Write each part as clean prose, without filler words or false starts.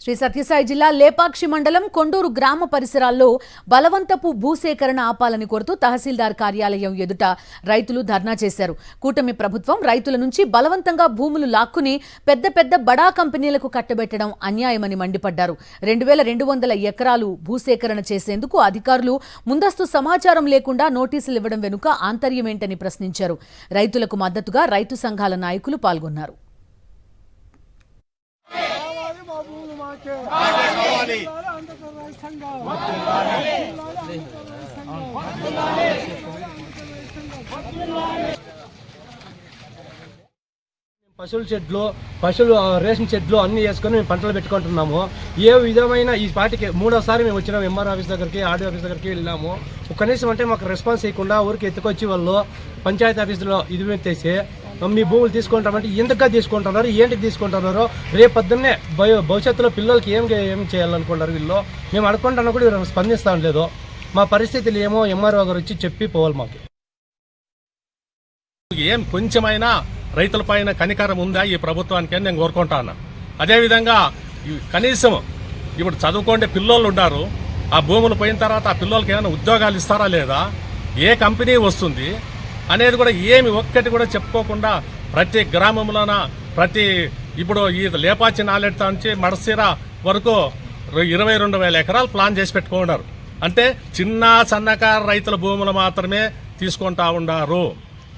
శ్రీ సత్యసాయి జిల్లా లేపాక్షి మండలం కొండూరు గ్రామ పరిసరాల్లో బలవంతపు భూసేకరణ ఆపాలని కోరుతూ తహసీల్దార్ కార్యాలయం ఎదుట రైతులు ధర్నా చేశారు. కూటమి ప్రభుత్వం రైతుల నుంచి బలవంతంగా భూములు లాక్కుని పెద్ద పెద్ద బడా కంపెనీలకు కట్టబెట్టడం అన్యాయమని మండిపడ్డారు. 2200 ఎకరాలు భూసేకరణ చేసేందుకు అధికారులు ముందస్తు సమాచారం లేకుండా నోటీసులు ఇవ్వడం వెనుక ఆంతర్యమేంటని ప్రశ్నించారు. రైతులకు మద్దతుగా రైతు సంఘాల నాయకులు పాల్గొన్నారు. పశువుల చెట్లు రేషన్ చెట్లు అన్ని వేసుకొని మేము పంటలు పెట్టుకుంటున్నాము. ఏ విధమైన ఈ పాటికి 3వసారి మేము వచ్చినాము. ఎంఆర్ ఆఫీస్ దగ్గరికి, ఆర్డీ ఆఫీస్ దగ్గరికి వెళ్ళాము. కనీసం అంటే మాకు రెస్పాన్స్ ఇవ్వకుండా ఊరికి ఎత్తుకొచ్చి వాళ్ళు పంచాయతీ ఆఫీసులో ఇది పెట్టేసి మీ భూములు తీసుకుంటామంటే ఎందుకుగా తీసుకుంటున్నారు, ఏంటికి తీసుకుంటున్నారో, రేపు పొద్దున్నే భవిష్యత్తులో పిల్లలకి ఏం చేయాలనుకుంటారు వీళ్ళు. మేము అడుకుంటున్నా కూడా వీళ్ళు స్పందిస్తాం లేదు. మా పరిస్థితులు ఏమో ఎంఆర్ఓ గారు వచ్చి చెప్పి పోవాలి. మాకు ఏం కొంచెమైనా రైతుల పైన కనికరం ఉందా ఈ ప్రభుత్వానికి అని నేను కోరుకుంటాను. అదేవిధంగా కనీసం ఇప్పుడు చదువుకోండి పిల్లోళ్ళు ఉన్నారు. ఆ భూములు పోయిన తర్వాత ఆ పిల్లలకి ఏమైనా ఉద్యోగాలు ఇస్తారా లేదా, ఏ కంపెనీ వస్తుంది అనేది కూడా ఏమి ఒక్కటి కూడా చెప్పుకోకుండా ప్రతి గ్రామంలోన ఇప్పుడు ఈ లేపాచి నాలెడ్త నుంచి మడసిర వరకు 22,000 ఎకరాలు ప్లాన్ చేసి పెట్టుకున్నారు. అంటే చిన్న సన్నకారు రైతుల భూములు మాత్రమే తీసుకుంటా ఉన్నారు.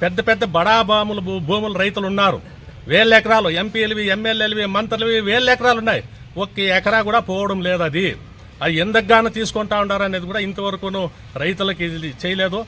పెద్ద పెద్ద బడా భూములు రైతులు ఉన్నారు. 1000 ఎకరాలు ఎంపీలవి, ఎమ్మెల్యేలవి, మంత్రులవి 1000 ఎకరాలు ఉన్నాయి. ఒక్క ఎకరా కూడా పోవడం లేదు. అది ఎందుకుగాను తీసుకుంటా ఉన్నారు అనేది కూడా ఇంతవరకు రైతులకి చేయలేదు.